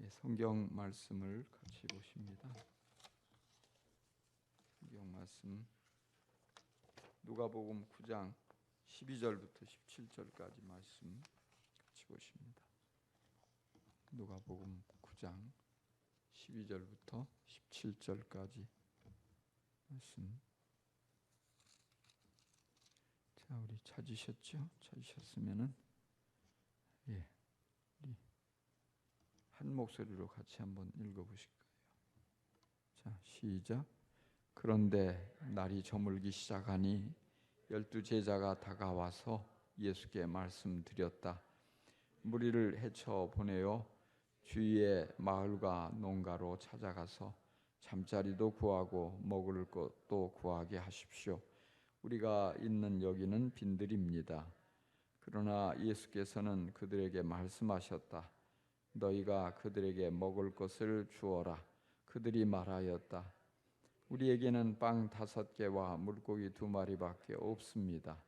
성경 말씀을 같이 보십니다. 성경 말씀 누가복음 9장 12절부터 17절까지 말씀 같이 보십니다. 누가복음 9장 12절부터 17절까지 말씀. 자, 우리 찾으셨죠? 찾으셨으면은 우리 한 목소리로 같이 한번 읽어보실까요? 자, 시작. 그런데 날이 저물기 시작하니 12제자가 다가와서 예수께 말씀드렸다. 무리를 헤쳐 보내어 주위의 마을과 농가로 찾아가서 잠자리도 구하고 먹을 것도 구하게 하십시오. 우리가 있는 여기는 빈들입니다. 그러나 예수께서는 그들에게 말씀하셨다. 너희가 그들에게 먹을 것을 주어라. 그들이 말하였다. 우리에게는 빵 5개와 물고기 2마리밖에 없습니다.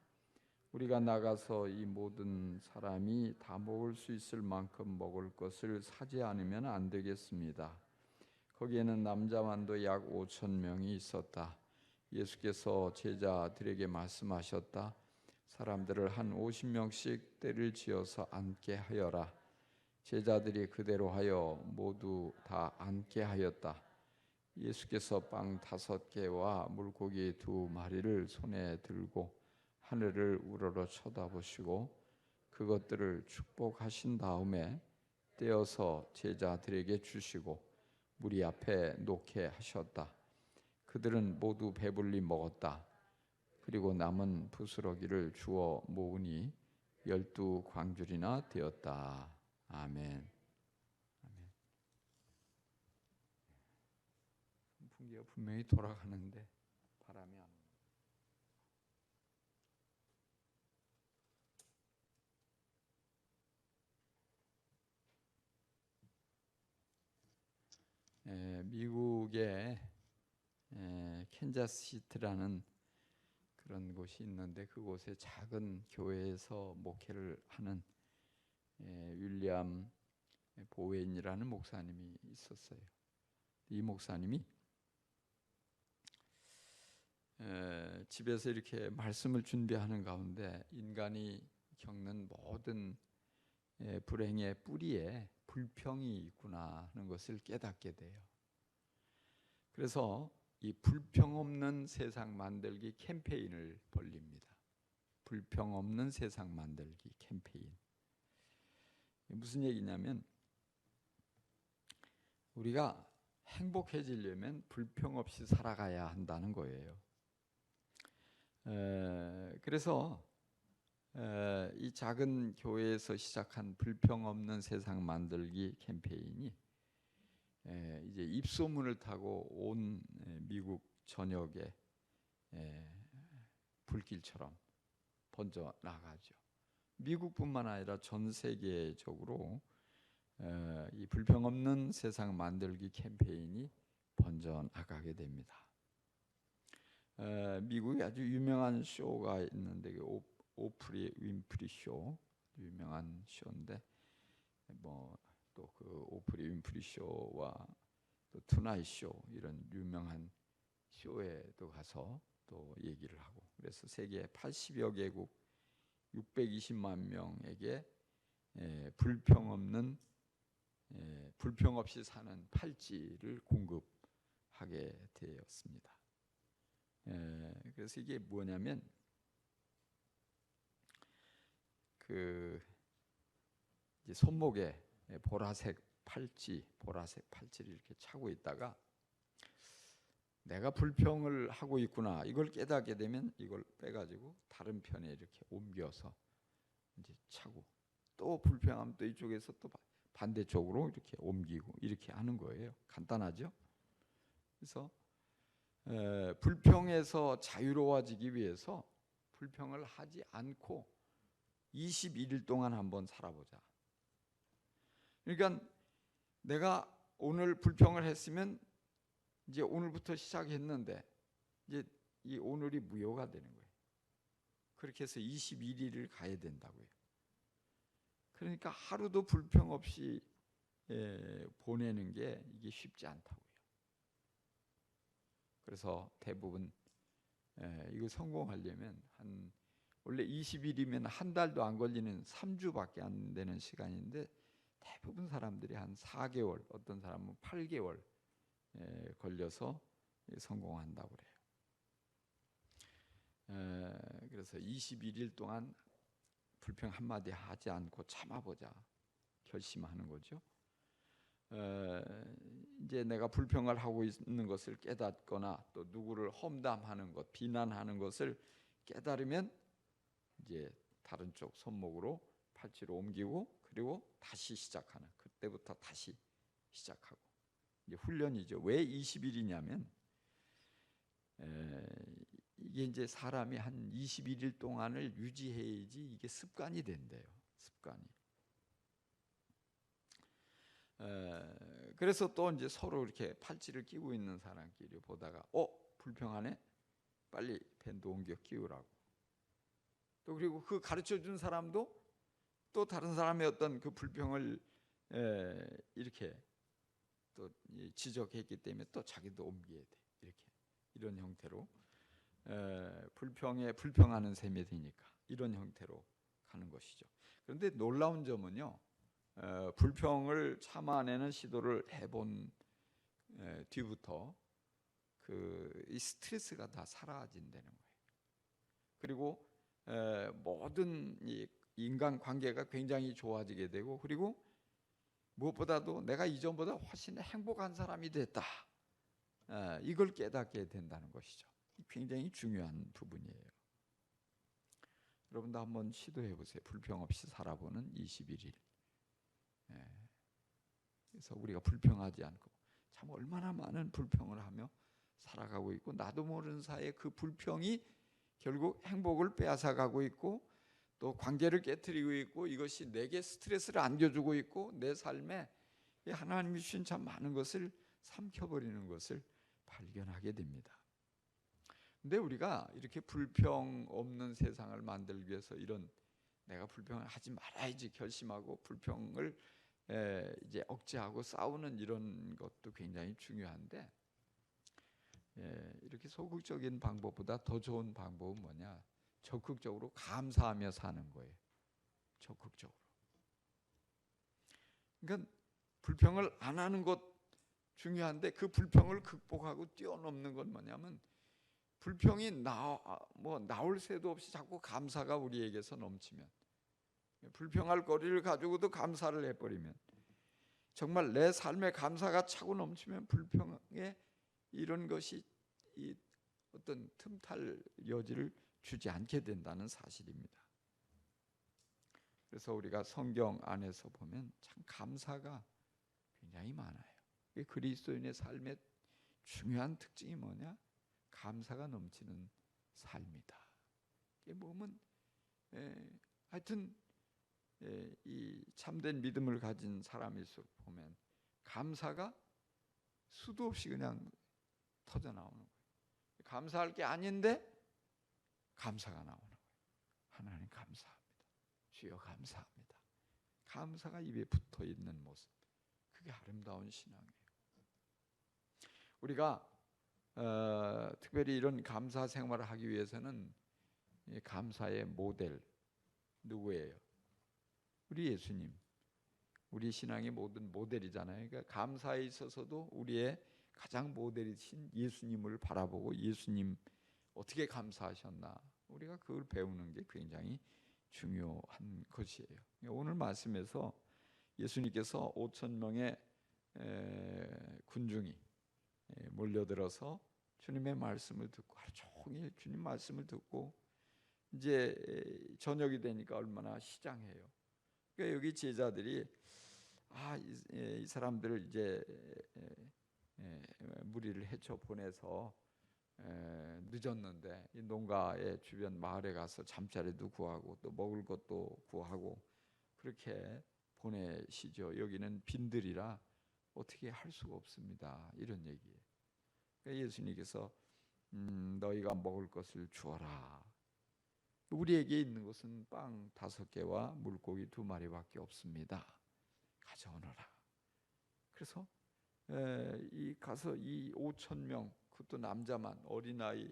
우리가 나가서 이 모든 사람이 다 먹을 수 있을 만큼 먹을 것을 사지 않으면 안 되겠습니다. 거기에는 남자만도 약 5,000명이 있었다. 예수께서 제자들에게 말씀하셨다. 사람들을 한 50명씩 떼를 지어서 앉게 하여라. 제자들이 그대로 하여 모두 다 앉게 하였다. 예수께서 빵 5개와 물고기 2마리를 손에 들고 하늘을 우러러 쳐다보시고 그것들을 축복하신 다음에 떼어서 제자들에게 주시고 무리 앞에 놓게 하셨다. 그들은 모두 배불리 먹었다. 그리고 남은 부스러기를 주워 모으니 12광줄이나 되었다. 아멘. 아멘. 선풍기가 분명히 돌아가는데 바람이 안 옵니다. 미국의 캔자스시티라는 그런 곳이 있는데 그곳에 작은 교회에서 목회를 하는 윌리엄 보웬이라는 목사님이 있었어요. 이 목사님이 집에서 이렇게 말씀을 준비하는 가운데 인간이 겪는 모든 불행의 뿌리에 불평이 있구나 하는 것을 깨닫게 돼요. 그래서 이 불평 없는 세상 만들기 캠페인을 벌립니다. 불평 없는 세상 만들기 캠페인. 무슨 얘기냐면 우리가 행복해지려면 불평 없이 살아가야 한다는 거예요. 그래서 이 작은 교회에서 시작한 불평 없는 세상 만들기 캠페인이 이제 입소문을 타고 온 미국 전역에 불길처럼 번져 나가죠. 미국뿐만 아니라 전 세계적으로 이 불평 없는 세상 만들기 캠페인이 번져 나가게 됩니다. 미국에 아주 유명한 쇼가 있는데 오프리 윈프리 쇼, 유명한 쇼인데 또 그 오프리 윈프리 쇼와 또 투나잇 쇼 이런 유명한 쇼에도 가서 또 얘기를 하고 그래서 세계 80여 개국 620만 명에게 불평 없이 사는 팔찌를 공급하게 되었습니다. 그래서 이게 뭐냐면 그 이제 손목에 보라색 팔찌를 이렇게 차고 있다가 내가 불평을 하고 있구나 이걸 깨닫게 되면 이걸 빼가지고 다른 편에 이렇게 옮겨서 이제 차고 또 불평하면 또 이쪽에서 또 반대쪽으로 이렇게 옮기고 이렇게 하는 거예요. 간단하죠? 그래서 불평에서 자유로워지기 위해서 불평을 하지 않고 21일 동안 한번 살아보자. 그러니까 내가 오늘 불평을 했으면 이제 오늘부터 시작했는데 이제 이 오늘이 무효가 되는 거예요. 그렇게 해서 21일을 가야 된다고요. 그러니까 하루도 불평 없이 보내는 게 이게 쉽지 않다고요. 그래서 대부분 이거 성공하려면 원래 20일이면 한 달도 안 걸리는 3주밖에 안 되는 시간인데 대부분 사람들이 한 4개월, 어떤 사람은 8개월 걸려서 성공한다고 그래요. 그래서 21일 동안 불평 한마디 하지 않고 참아보자 결심하는 거죠. 이제 내가 불평을 하고 있는 것을 깨닫거나 또 누구를 험담하는 것, 비난하는 것을 깨달으면 이제 다른 쪽 손목으로 팔찌로 옮기고 그리고 다시 시작하는, 그때부터 다시 시작하고 이제 훈련이죠. 왜 20일이냐면 이게 이제 사람이 한 21일 동안을 유지해야지 이게 습관이 된대요. 습관이. 그래서 또 이제 서로 이렇게 팔찌를 끼고 있는 사람끼리 보다가 불평하네? 빨리 밴드 옮겨 끼우라고. 또 그리고 그 가르쳐 준 사람도 또 다른 사람의 어떤 그 불평을 이렇게 또 지적했기 때문에 또 자기도 옮겨야 돼. 이렇게 이런 형태로 불평하는 셈이 되니까 이런 형태로 가는 것이죠. 그런데 놀라운 점은요, 불평을 참아내는 시도를 해본 뒤부터 이 스트레스가 다 사라진다는 거예요. 그리고 모든 이 인간 관계가 굉장히 좋아지게 되고, 그리고 무엇보다도 내가 이전보다 훨씬 행복한 사람이 됐다, 이걸 깨닫게 된다는 것이죠. 굉장히 중요한 부분이에요. 여러분도 한번 시도해 보세요. 불평 없이 살아보는 21일. 그래서 우리가 불평하지 않고 참 얼마나 많은 불평을 하며 살아가고 있고, 나도 모르는 사이에 그 불평이 결국 행복을 빼앗아가고 있고 또 관계를 깨트리고 있고, 이것이 내게 스트레스를 안겨주고 있고 내 삶에 하나님이 주신 참 많은 것을 삼켜버리는 것을 발견하게 됩니다. 근데 우리가 이렇게 불평 없는 세상을 만들기 위해서 이런 내가 불평을 하지 말아야지 결심하고 불평을 이제 억제하고 싸우는 이런 것도 굉장히 중요한데, 이렇게 소극적인 방법보다 더 좋은 방법은 뭐냐? 적극적으로 감사하며 사는 거예요. 적극적으로. 그러니까 불평을 안 하는 것 중요한데, 그 불평을 극복하고 뛰어넘는 건 뭐냐면, 불평이 나올 새도 없이 자꾸 감사가 우리에게서 넘치면, 불평할 거리를 가지고도 감사를 해버리면, 정말 내 삶에 감사가 차고 넘치면 불평에 이런 것이 어떤 틈탈 여지를 주지 않게 된다는 사실입니다. 그래서 우리가 성경 안에서 보면 참 감사가 굉장히 많아요. 그리스도인의 삶의 중요한 특징이 뭐냐? 감사가 넘치는 삶이다. 이게 보면 하여튼 이 참된 믿음을 가진 사람일수록 보면 감사가 수도 없이 그냥 터져 나오는 거예요. 감사할 게 아닌데 감사가 나오는 거예요. 하나님 감사합니다. 주여 감사합니다. 감사가 입에 붙어 있는 모습, 그게 아름다운 신앙이에요. 우리가 특별히 이런 감사 생활을 하기 위해서는 감사의 모델 누구예요? 우리 예수님. 우리 신앙의 모든 모델이잖아요. 그러니까 감사에 있어서도 우리의 가장 모델이신 예수님을 바라보고 예수님 어떻게 감사하셨나, 우리가 그걸 배우는 게 굉장히 중요한 것이에요. 오늘 말씀에서 예수님께서 5,000명의 군중이 몰려들어서 주님의 말씀을 듣고 하루 종일 주님 말씀을 듣고 이제 저녁이 되니까 얼마나 시장해요. 그러니까 여기 제자들이 이 사람들을 이제 무리를 헤쳐 보내서 늦었는데 이 농가의 주변 마을에 가서 잠자리도 구하고 또 먹을 것도 구하고 그렇게 보내시죠. 여기는 빈들이라 어떻게 할 수가 없습니다. 이런 얘기예요. 그러니까 예수님께서 너희가 먹을 것을 주어라. 우리에게 있는 것은 빵 5개와 물고기 2마리밖에 없습니다. 가져오너라. 그래서 이 가서 이 5천 명, 그것도 남자만, 어린아이,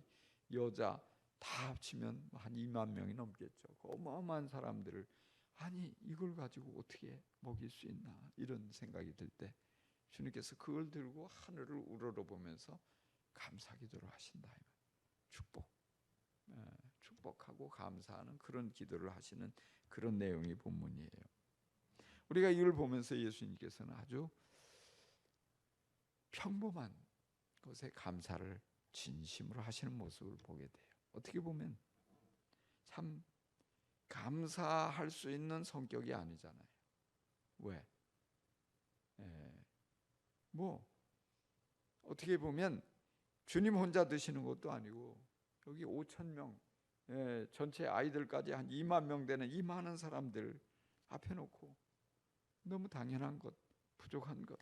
여자 다 합치면 한 2만 명이 넘겠죠. 그 어마어마한 사람들을 아니 이걸 가지고 어떻게 먹일 수 있나 이런 생각이 들 때 주님께서 그걸 들고 하늘을 우러러보면서 감사기도를 하신다. 축복하고 감사하는 그런 기도를 하시는 그런 내용이 본문이에요. 우리가 이걸 보면서 예수님께서는 아주 평범한 것에 감사를 진심으로 하시는 모습을 보게 돼요. 어떻게 보면 참 감사할 수 있는 성격이 아니잖아요. 왜? 뭐 어떻게 보면 주님 혼자 드시는 것도 아니고 여기 5천 명, 전체 아이들까지 한 2만 명 되는 이 많은 사람들 앞에 놓고 너무 당연한 것, 부족한 것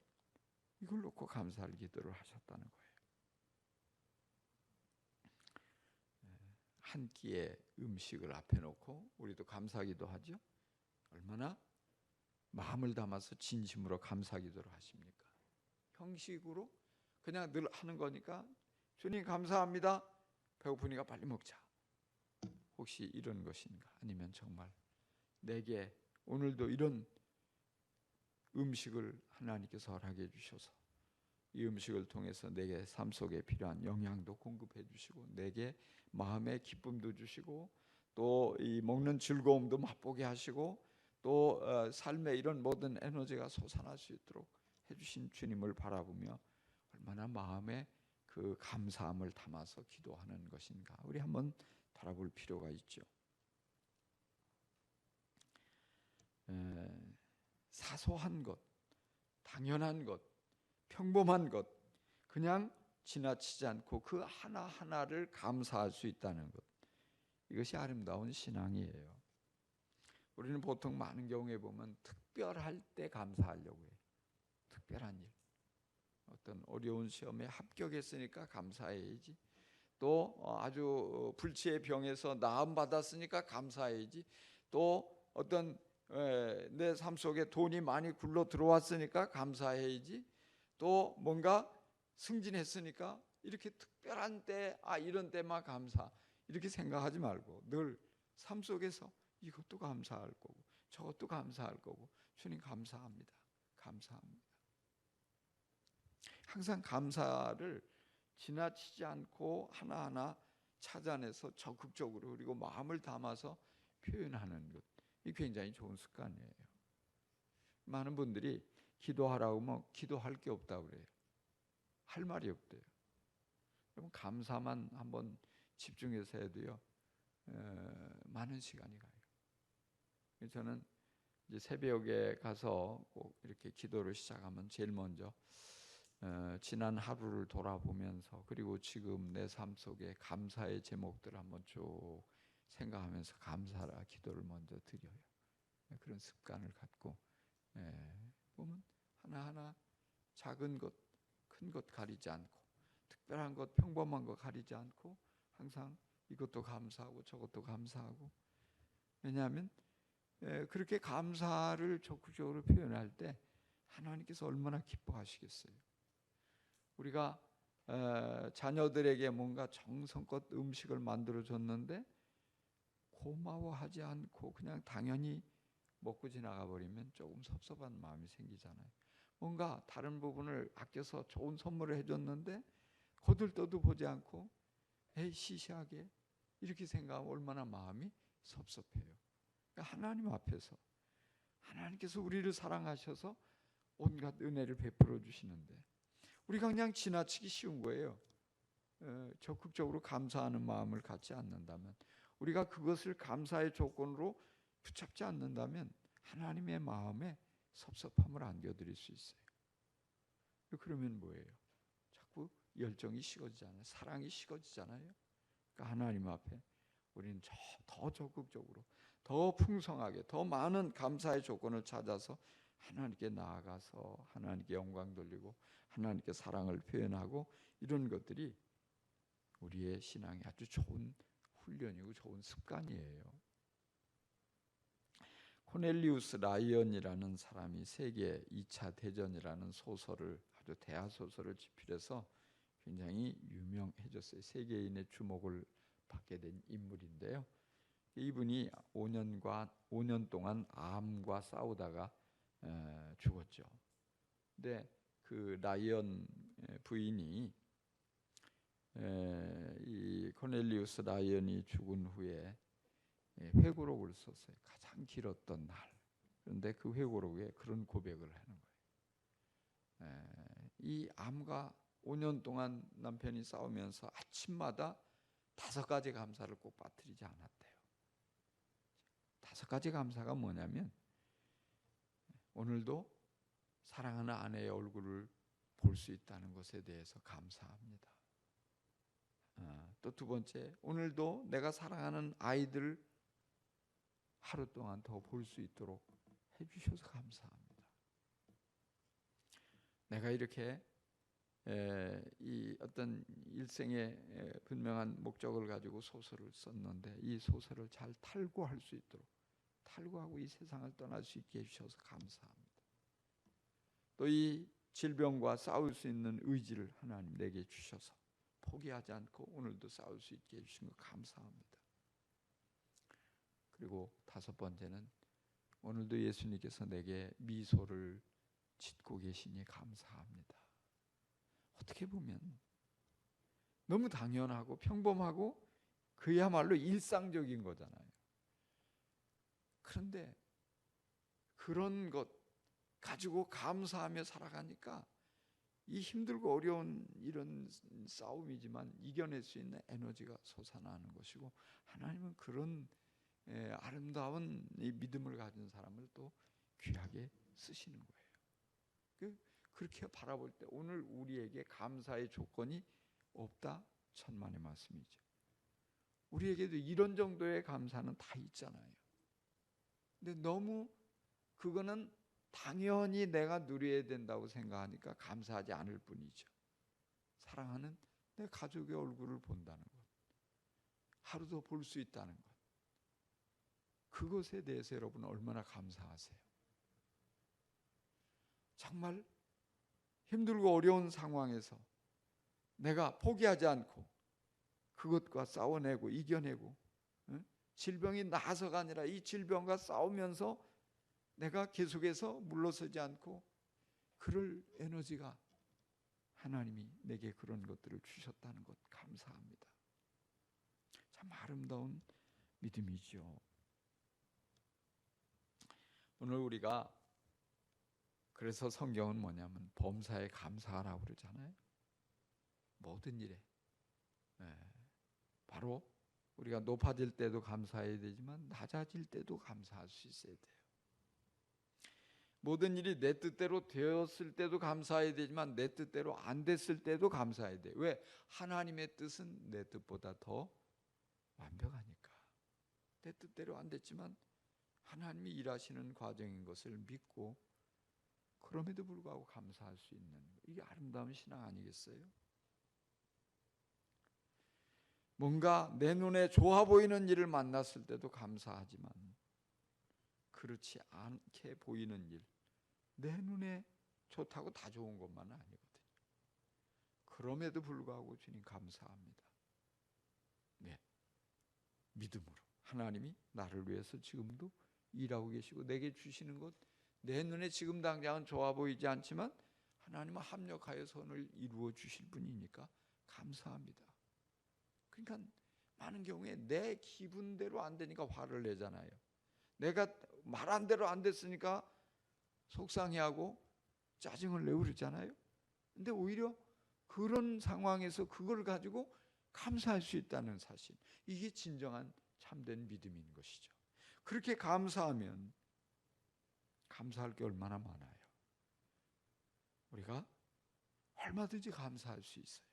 이걸 놓고 감사할 기도를 하셨다는 거예요. 한 끼의 음식을 앞에 놓고 우리도 감사기도 하죠. 얼마나 마음을 담아서 진심으로 감사기도를 하십니까? 형식으로 그냥 늘 하는 거니까 주님 감사합니다. 배고프니까 빨리 먹자. 혹시 이런 것인가? 아니면 정말 내게 오늘도 이런 음식을 하나님께서 허락해 주셔서 이 음식을 통해서 내게 삶 속에 필요한 영양도 공급해 주시고 내게 마음의 기쁨도 주시고 또 이 먹는 즐거움도 맛보게 하시고 또 삶의 이런 모든 에너지가 솟아날 수 있도록 해주신 주님을 바라보며 얼마나 마음에 그 감사함을 담아서 기도하는 것인가 우리 한번 바라볼 필요가 있죠. 사소한 것, 당연한 것, 평범한 것 그냥 지나치지 않고 그 하나하나를 감사할 수 있다는 것, 이것이 아름다운 신앙이에요. 우리는 보통 많은 경우에 보면 특별할 때 감사하려고 해요. 특별한 일, 어떤 어려운 시험에 합격했으니까 감사해야지, 또 아주 불치의 병에서 나음 받았으니까 감사해야지, 또 어떤 내 삶 속에 돈이 많이 굴러 들어왔으니까 감사해야지, 또 뭔가 승진했으니까 이렇게 특별한 때 이런 때만 감사 이렇게 생각하지 말고 늘 삶 속에서 이것도 감사할 거고 저것도 감사할 거고 주님 감사합니다. 감사합니다. 항상 감사를 지나치지 않고 하나하나 찾아내서 적극적으로 그리고 마음을 담아서 표현하는 것, 이 굉장히 좋은 습관이에요. 많은 분들이 기도하라고 하면 기도할 게 없다고 그래요. 할 말이 없대요. 여러분 감사만 한번 집중해서 해도요 많은 시간이 가요. 저는 이제 새벽에 가서 꼭 이렇게 기도를 시작하면 제일 먼저 지난 하루를 돌아보면서 그리고 지금 내 삶 속에 감사의 제목들을 한번 쭉 생각하면서 감사라 기도를 먼저 드려요. 그런 습관을 갖고 보면 하나하나 작은 것, 큰 것 가리지 않고 특별한 것, 평범한 것 가리지 않고 항상 이것도 감사하고 저것도 감사하고, 왜냐하면 그렇게 감사를 적극적으로 표현할 때 하나님께서 얼마나 기뻐하시겠어요. 우리가 자녀들에게 뭔가 정성껏 음식을 만들어줬는데 고마워하지 않고 그냥 당연히 먹고 지나가 버리면 조금 섭섭한 마음이 생기잖아요. 뭔가 다른 부분을 아껴서 좋은 선물을 해줬는데 거들떠도 보지 않고 에이 시시하게 이렇게 생각하면 얼마나 마음이 섭섭해요. 그러니까 하나님 앞에서 하나님께서 우리를 사랑하셔서 온갖 은혜를 베풀어 주시는데 우리가 그냥 지나치기 쉬운 거예요. 적극적으로 감사하는 마음을 갖지 않는다면, 우리가 그것을 감사의 조건으로 붙잡지 않는다면 하나님의 마음에 섭섭함을 안겨드릴 수 있어요. 그러면 뭐예요? 자꾸 열정이 식어지잖아요. 사랑이 식어지잖아요. 그러니까 하나님 앞에 우리는 더 적극적으로, 더 풍성하게, 더 많은 감사의 조건을 찾아서 하나님께 나아가서 하나님께 영광 돌리고 하나님께 사랑을 표현하고, 이런 것들이 우리의 신앙이 아주 좋은 훈련이고 좋은 습관이에요. 코넬리우스 라이언이라는 사람이 세계 2차 대전이라는 소설을, 아주 대하소설을 집필해서 굉장히 유명해졌어요. 세계인의 주목을 받게 된 인물인데요. 이분이 5년 동안 암과 싸우다가 죽었죠. 근데 그 라이언 부인이 이 코넬리우스 라이언이 죽은 후에 회고록을 썼어요. 가장 길었던 날. 그런데 그 회고록에 그런 고백을 하는 거예요. 이 암과 5년 동안 남편이 싸우면서 아침마다 5가지 감사를 꼭 빠뜨리지 않았대요. 5가지 감사가 뭐냐면, 오늘도 사랑하는 아내의 얼굴을 볼 수 있다는 것에 대해서 감사합니다. 또 2번째, 오늘도 내가 사랑하는 아이들 하루 동안 더 볼 수 있도록 해주셔서 감사합니다. 내가 이렇게 이 어떤 일생의 분명한 목적을 가지고 소설을 썼는데 이 소설을 잘 탈구할 수 있도록, 탈구하고 이 세상을 떠날 수 있게 해주셔서 감사합니다. 또 이 질병과 싸울 수 있는 의지를 하나님 내게 주셔서 포기하지 않고 오늘도 싸울 수 있게 해주신 것 감사합니다. 그리고 5번째는, 오늘도 예수님께서 내게 미소를 짓고 계시니 감사합니다. 어떻게 보면 너무 당연하고 평범하고 그야말로 일상적인 거잖아요. 그런데 그런 것 가지고 감사하며 살아가니까 이 힘들고 어려운 이런 싸움이지만 이겨낼 수 있는 에너지가 솟아나는 것이고, 하나님은 그런 아름다운 이 믿음을 가진 사람을 또 귀하게 쓰시는 거예요. 그렇게 바라볼 때 오늘 우리에게 감사의 조건이 없다, 천만의 말씀이죠. 우리에게도 이런 정도의 감사는 다 있잖아요. 근데 너무 그거는 당연히 내가 누려야 된다고 생각하니까 감사하지 않을 뿐이죠. 사랑하는 내 가족의 얼굴을 본다는 것, 하루 더 볼 수 있다는 것, 그것에 대해서 여러분 얼마나 감사하세요? 정말 힘들고 어려운 상황에서 내가 포기하지 않고 그것과 싸워내고 이겨내고, 질병이 나아서가 아니라 이 질병과 싸우면서 내가 계속해서 물러서지 않고 그럴 에너지가, 하나님이 내게 그런 것들을 주셨다는 것 감사합니다. 참 아름다운 믿음이죠. 오늘 우리가 그래서 성경은 뭐냐면 범사에 감사하라고 그러잖아요. 모든 일에. 바로 우리가 높아질 때도 감사해야 되지만 낮아질 때도 감사할 수 있어야 돼요. 모든 일이 내 뜻대로 되었을 때도 감사해야 되지만 내 뜻대로 안 됐을 때도 감사해야 돼요. 왜? 하나님의 뜻은 내 뜻보다 더 완벽하니까. 내 뜻대로 안 됐지만 하나님이 일하시는 과정인 것을 믿고 그럼에도 불구하고 감사할 수 있는, 이게 아름다운 신앙 아니겠어요? 뭔가 내 눈에 좋아 보이는 일을 만났을 때도 감사하지만 그렇지 않게 보이는 일, 내 눈에 좋다고 다 좋은 것만은 아니거든요. 그럼에도 불구하고 주님 감사합니다. 네, 믿음으로 하나님이 나를 위해서 지금도 일하고 계시고 내게 주시는 것, 내 눈에 지금 당장은 좋아 보이지 않지만 하나님은 합력하여 선을 이루어 주실 분이니까 감사합니다. 그러니까 많은 경우에 내 기분대로 안 되니까 화를 내잖아요. 내가 말한 대로 안 됐으니까 속상해하고 짜증을 내고 그러잖아요. 근데 오히려 그런 상황에서 그걸 가지고 감사할 수 있다는 사실, 이게 진정한 참된 믿음인 것이죠. 그렇게 감사하면 감사할 게 얼마나 많아요. 우리가 얼마든지 감사할 수 있어요.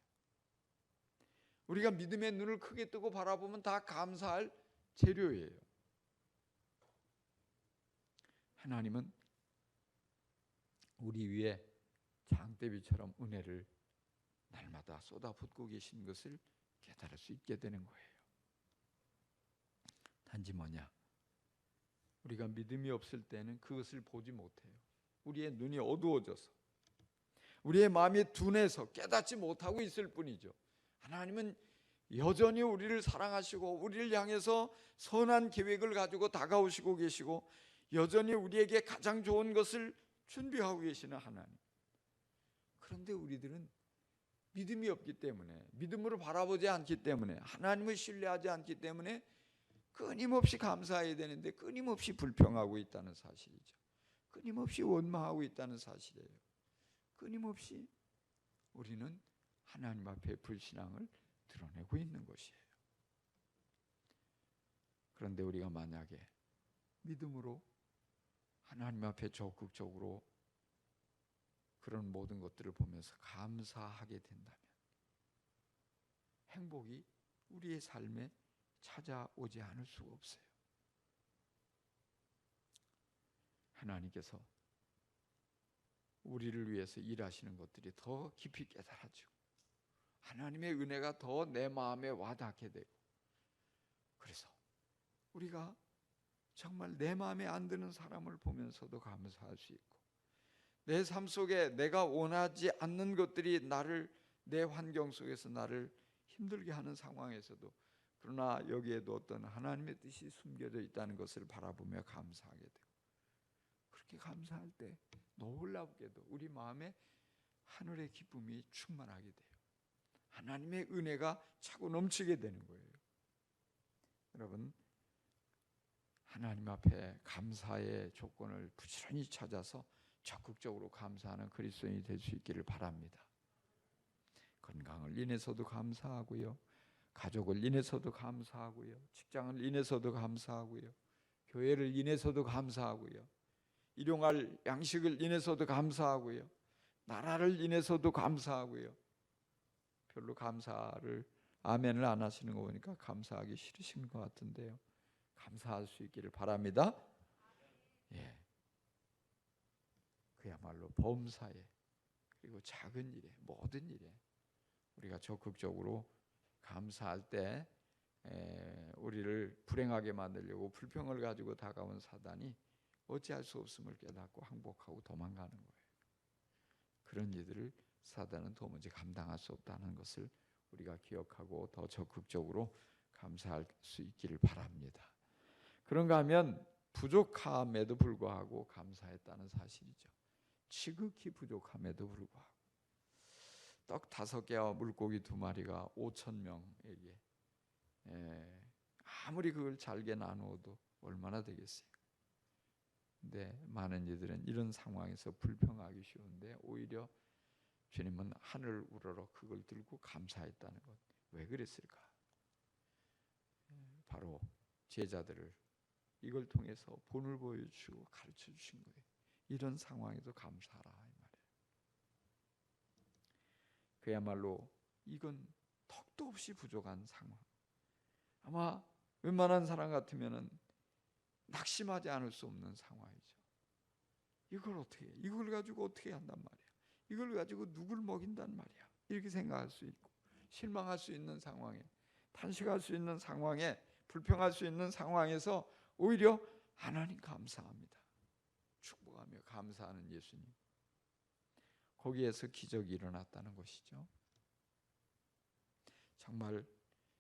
우리가 믿음의 눈을 크게 뜨고 바라보면 다 감사할 재료예요. 하나님은 우리 위에 장대비처럼 은혜를 날마다 쏟아붓고 계신 것을 깨달을 수 있게 되는 거예요. 단지 뭐냐? 우리가 믿음이 없을 때는 그것을 보지 못해요. 우리의 눈이 어두워져서, 우리의 마음이 둔해서 깨닫지 못하고 있을 뿐이죠. 하나님은 여전히 우리를 사랑하시고 우리를 향해서 선한 계획을 가지고 다가오시고 계시고 여전히 우리에게 가장 좋은 것을 준비하고 계시는 하나님. 그런데 우리들은 믿음이 없기 때문에, 믿음으로 바라보지 않기 때문에, 하나님을 신뢰하지 않기 때문에 끊임없이 감사해야 되는데 끊임없이 불평하고 있다는 사실이죠. 끊임없이 원망하고 있다는 사실이에요. 끊임없이 우리는 하나님 앞에 불신앙을 드러내고 있는 것이에요. 그런데 우리가 만약에 믿음으로 하나님 앞에 적극적으로 그런 모든 것들을 보면서 감사하게 된다면 행복이 우리의 삶에 찾아오지 않을 수가 없어요. 하나님께서 우리를 위해서 일하시는 것들이 더 깊이 깨달아지고 하나님의 은혜가 더 내 마음에 와닿게 되고, 그래서 우리가 정말 내 마음에 안 드는 사람을 보면서도 감사할 수 있고, 내 삶 속에 내가 원하지 않는 것들이 내 환경 속에서 나를 힘들게 하는 상황에서도 그러나 여기에도 어떤 하나님의 뜻이 숨겨져 있다는 것을 바라보며 감사하게 되고, 그렇게 감사할 때 놀랍게도 우리 마음에 하늘의 기쁨이 충만하게 돼요. 하나님의 은혜가 차고 넘치게 되는 거예요. 여러분, 하나님 앞에 감사의 조건을 부지런히 찾아서 적극적으로 감사하는 그리스도인이 될 수 있기를 바랍니다. 건강을 인해서도 감사하고요, 가족을 인해서도 감사하고요, 직장을 인해서도 감사하고요, 교회를 인해서도 감사하고요, 일용할 양식을 인해서도 감사하고요, 나라를 인해서도 감사하고요. 별로 감사를 아멘을 안 하시는 거 보니까 감사하기 싫으신 것 같은데요. 감사할 수 있기를 바랍니다. 예. 그야말로 범사에, 그리고 작은 일에, 모든 일에 우리가 적극적으로 감사할 때 우리를 불행하게 만들려고 불평을 가지고 다가온 사단이 어찌할 수 없음을 깨닫고 항복하고 도망가는 거예요. 그런 일들을 사단은 도무지 감당할 수 없다는 것을 우리가 기억하고 더 적극적으로 감사할 수 있기를 바랍니다. 그런가 하면 부족함에도 불구하고 감사했다는 사실이죠. 지극히 부족함에도 불구하고 떡 5개와 물고기 2마리가 5,000명에게 아무리 그걸 잘게 나누어도 얼마나 되겠어요. 근데 많은 이들은 이런 상황에서 불평하기 쉬운데 오히려 주님은 하늘 우러러 그걸 들고 감사했다는 것. 왜 그랬을까? 바로 제자들을 이걸 통해서 본을 보여주시고 가르쳐 주신 거예요. 이런 상황에도 감사하라 이 말이에요. 그야말로 이건 턱도 없이 부족한 상황. 아마 웬만한 사람 같으면은 낙심하지 않을 수 없는 상황이죠. 이걸 가지고 어떻게 한단 말이야? 이걸 가지고 누굴 먹인단 말이야? 이렇게 생각할 수 있고, 실망할 수 있는 상황에, 탄식할 수 있는 상황에, 불평할 수 있는 상황에서 오히려 하나님 감사합니다, 축복하며 감사하는 예수님, 거기에서 기적이 일어났다는 것이죠. 정말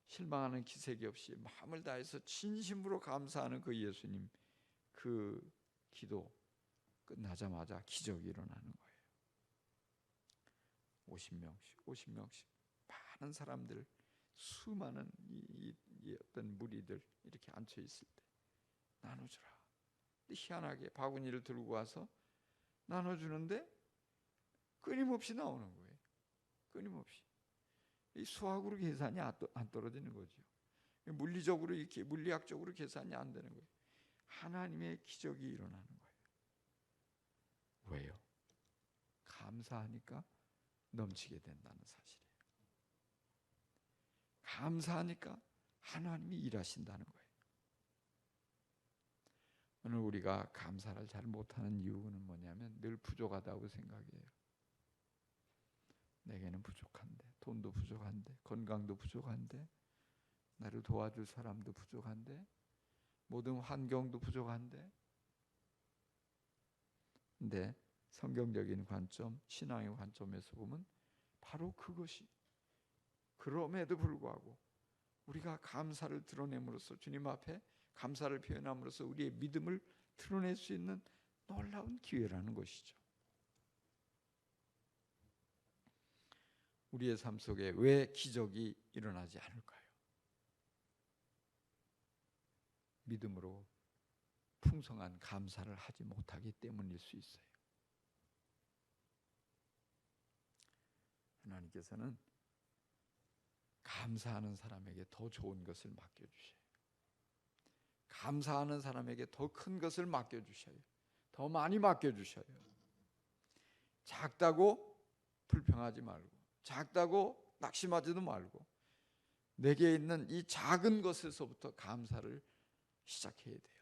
실망하는 기색이 없이 마음을 다해서 진심으로 감사하는 그 예수님, 그 기도 끝나자마자 기적이 일어나는 거예요. 50명씩 많은 사람들, 수많은 이 어떤 무리들 이렇게 앉혀 있을 때 나눠주라. 희한하게 바구니를 들고 와서 나눠주는데 끊임없이 나오는 거예요. 끊임없이. 이 수학으로 계산이 안 떨어지는 거죠. 물리적으로 이렇게 물리학적으로 계산이 안 되는 거예요. 하나님의 기적이 일어나는 거예요. 왜요? 감사하니까 넘치게 된다는 사실이에요. 감사하니까 하나님이 일하신다는 거예요. 오늘 우리가 감사를 잘 못하는 이유는 뭐냐면 늘 부족하다고 생각해요. 내게는 부족한데, 돈도 부족한데, 건강도 부족한데, 나를 도와줄 사람도 부족한데, 모든 환경도 부족한데, 근데 성경적인 관점, 신앙의 관점에서 보면 바로 그것이, 그럼에도 불구하고 우리가 감사를 드러냄으로써, 주님 앞에 감사를 표현함으로써 우리의 믿음을 드러낼 수 있는 놀라운 기회라는 것이죠. 우리의 삶 속에 왜 기적이 일어나지 않을까요? 믿음으로 풍성한 감사를 하지 못하기 때문일 수 있어요. 하나님께서는 감사하는 사람에게 더 좋은 것을 맡겨주셔요. 감사하는 사람에게 더 큰 것을 맡겨주셔요. 더 많이 맡겨주셔요. 작다고 불평하지 말고, 작다고 낙심하지도 말고, 내게 있는 이 작은 것에서부터 감사를 시작해야 돼요.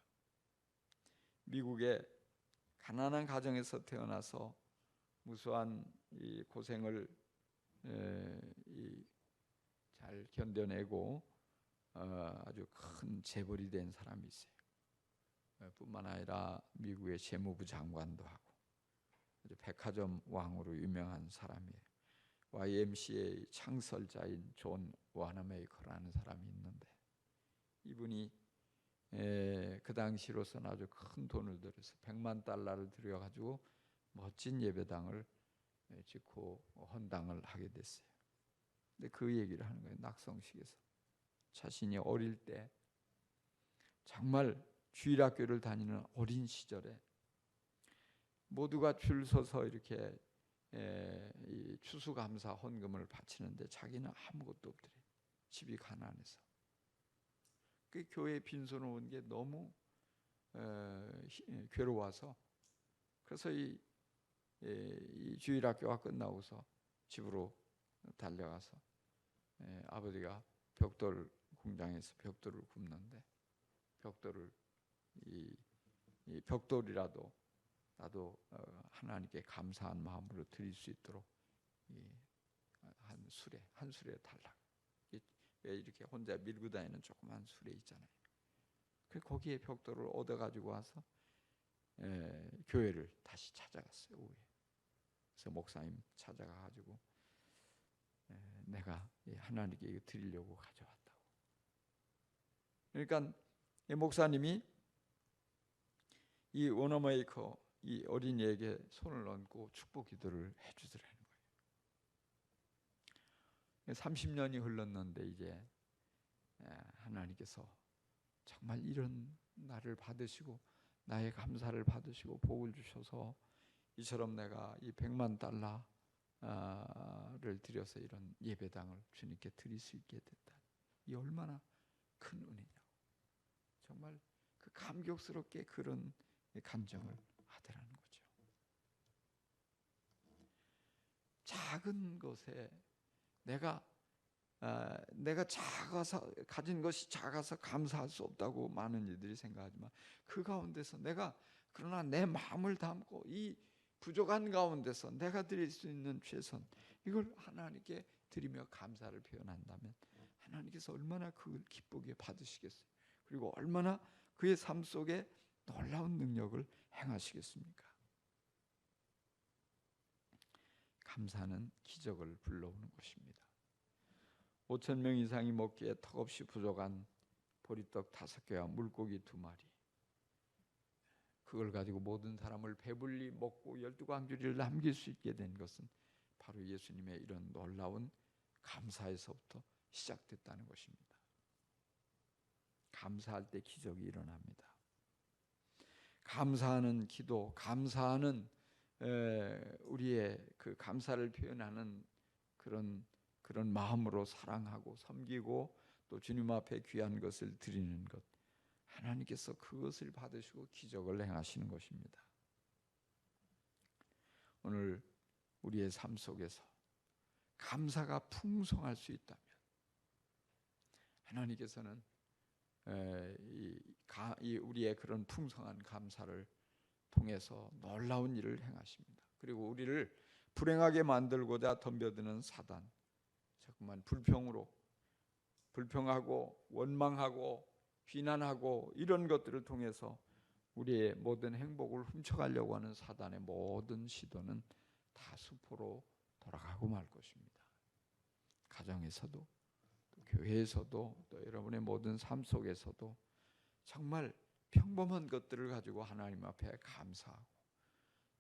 미국의 가난한 가정에서 태어나서 무수한 이 고생을 잘 견뎌내고 아주 큰 재벌이 된 사람이 있어요. 뿐만 아니라 미국의 재무부 장관도 하고 아주 백화점 왕으로 유명한 사람이에요. YMCA 창설자인 존 와너메이커라는 사람이 있는데, 이분이 그 당시로서는 아주 큰 돈을 들여서 $100만 들여가지고 멋진 예배당을 짓고 헌당을 하게 됐어요. 근데 그 얘기를 하는 거예요. 낙성식에서 자신이 어릴 때, 정말 주일학교를 다니는 어린 시절에 모두가 줄 서서 이렇게 이 추수감사 헌금을 바치는데 자기는 아무것도 없더래. 집이 가난해서. 그 교회 빈손을 온 게 너무 괴로워서, 그래서 이 주일학교가 끝나고서 집으로 달려가서 아버지가 벽돌 공장에서 벽돌을 굽는데, 벽돌을 이 벽돌이라도 나도 하나님께 감사한 마음으로 드릴 수 있도록 한 수레 달라. 왜 이렇게 혼자 밀고 다니는 조그만 수레 있잖아요. 그 거기에 벽돌을 얻어 가지고 와서 교회를 다시 찾아갔어요. 오후에. 그래서 목사님 찾아가 가지고 내가 하나님께 이거 드리려고 가져왔다고. 그러니까 이 목사님이 이 워너메이커 이 어린이에게 손을 얹고 축복 기도를 해주더라는 거예요. 30년이 흘렀는데 이제 하나님께서 정말 이런 나를 받으시고 나의 감사를 받으시고 복을 주셔서 이처럼 내가 이 $100만 를 들여서 이런 예배당을 주님께 드릴 수 있게 됐다. 이 얼마나 큰 은혜냐고. 정말 그 감격스럽게 그런 감정을 하더라는 거죠. 작은 것에 내가 작아서, 가진 것이 작아서 감사할 수 없다고 많은 이들이 생각하지만, 그 가운데서 내가 그러나 내 마음을 담고 이 부족한 가운데서 내가 드릴 수 있는 최선, 이걸 하나님께 드리며 감사를 표현한다면 하나님께서 얼마나 그걸 기쁘게 받으시겠어요. 그리고 얼마나 그의 삶 속에 놀라운 능력을 행하시겠습니까? 감사는 기적을 불러오는 것입니다. 5,000명 이상이 먹기에 턱없이 부족한 보리떡 5개와 물고기 2마리, 그걸 가지고 모든 사람을 배불리 먹고 12광주리를 남길 수 있게 된 것은 바로 예수님의 이런 놀라운 감사에서부터 시작됐다는 것입니다. 감사할 때 기적이 일어납니다. 감사하는 기도, 감사하는 우리의 그 감사를 표현하는 그런 마음으로 사랑하고 섬기고 또 주님 앞에 귀한 것을 드리는 것, 하나님께서 그것을 받으시고 기적을 행하시는 것입니다. 오늘 우리의 삶 속에서 감사가 풍성할 수 있다면 하나님께서는 우리의 그런 풍성한 감사를 통해서 놀라운 일을 행하십니다. 그리고 우리를 불행하게 만들고자 덤벼드는 사단, 자꾸만 불평하고 원망하고 비난하고 이런 것들을 통해서 우리의 모든 행복을 훔쳐가려고 하는 사단의 모든 시도는 다 수포로 돌아가고 말 것입니다. 가정에서도 또 교회에서도 또 여러분의 모든 삶 속에서도 정말 평범한 것들을 가지고 하나님 앞에 감사하고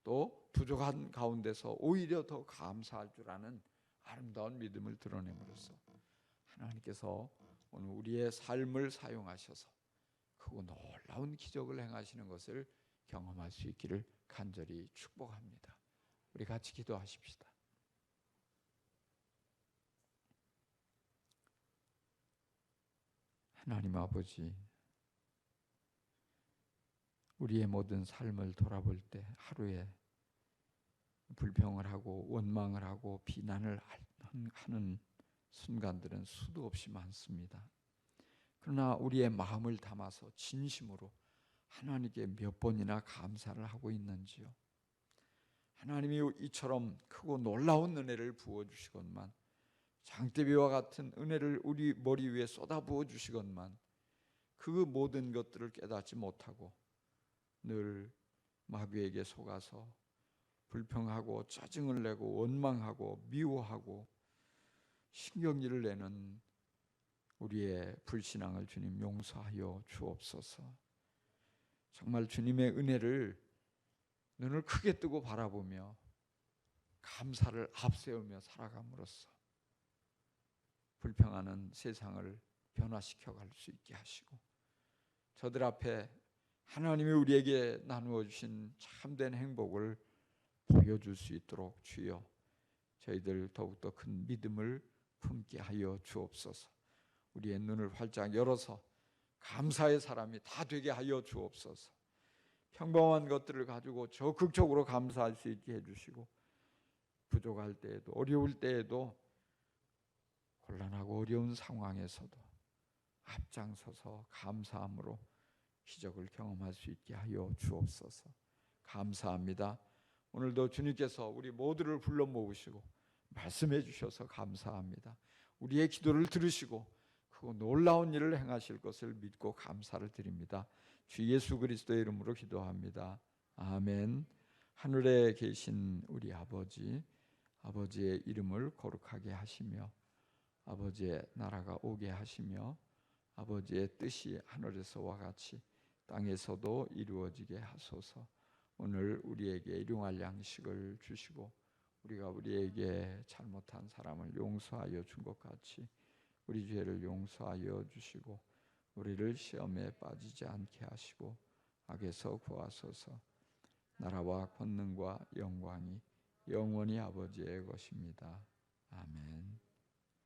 또 부족한 가운데서 오히려 더 감사할 줄 아는 아름다운 믿음을 드러냄으로써 하나님께서 오늘 우리의 삶을 사용하셔서 크고 놀라운 기적을 행하시는 것을 경험할 수 있기를 간절히 축복합니다. 우리 같이 기도하십시다. 하나님 아버지, 우리의 모든 삶을 돌아볼 때 하루에 불평을 하고 원망을 하고 비난을 하는 순간들은 수도 없이 많습니다. 그러나 우리의 마음을 담아서 진심으로 하나님께 몇 번이나 감사를 하고 있는지요? 하나님이 이처럼 크고 놀라운 은혜를 부어주시건만, 장대비와 같은 은혜를 우리 머리 위에 쏟아부어 주시건만 그 모든 것들을 깨닫지 못하고 늘 마귀에게 속아서 불평하고 짜증을 내고 원망하고 미워하고 신경질을 내는 우리의 불신앙을 주님 용서하여 주옵소서. 정말 주님의 은혜를 눈을 크게 뜨고 바라보며 감사를 앞세우며 살아감으로써 불평하는 세상을 변화시켜 갈 수 있게 하시고 저들 앞에 하나님이 우리에게 나누어 주신 참된 행복을 보여줄 수 있도록 주여 저희들 더욱더 큰 믿음을 품게 하여 주옵소서. 우리의 눈을 활짝 열어서 감사의 사람이 다 되게 하여 주옵소서. 평범한 것들을 가지고 적극적으로 감사할 수 있게 해주시고 부족할 때에도 어려울 때에도 곤란하고 어려운 상황에서도 앞장서서 감사함으로 기적을 경험할 수 있게 하여 주옵소서. 감사합니다. 오늘도 주님께서 우리 모두를 불러 모으시고 말씀해 주셔서 감사합니다. 우리의 기도를 들으시고 그 놀라운 일을 행하실 것을 믿고 감사를 드립니다. 주 예수 그리스도의 이름으로 기도합니다. 아멘. 하늘에 계신 우리 아버지, 아버지의 이름을 거룩하게 하시며 아버지의 나라가 오게 하시며 아버지의 뜻이 하늘에서와 같이 땅에서도 이루어지게 하소서. 오늘 우리에게 일용할 양식을 주시고 우리가 우리에게 잘못한 사람을 용서하여 준 것 같이 우리 죄를 용서하여 주시고 우리를 시험에 빠지지 않게 하시고 악에서 구하소서. 나라와 권능과 영광이 영원히 아버지의 것입니다.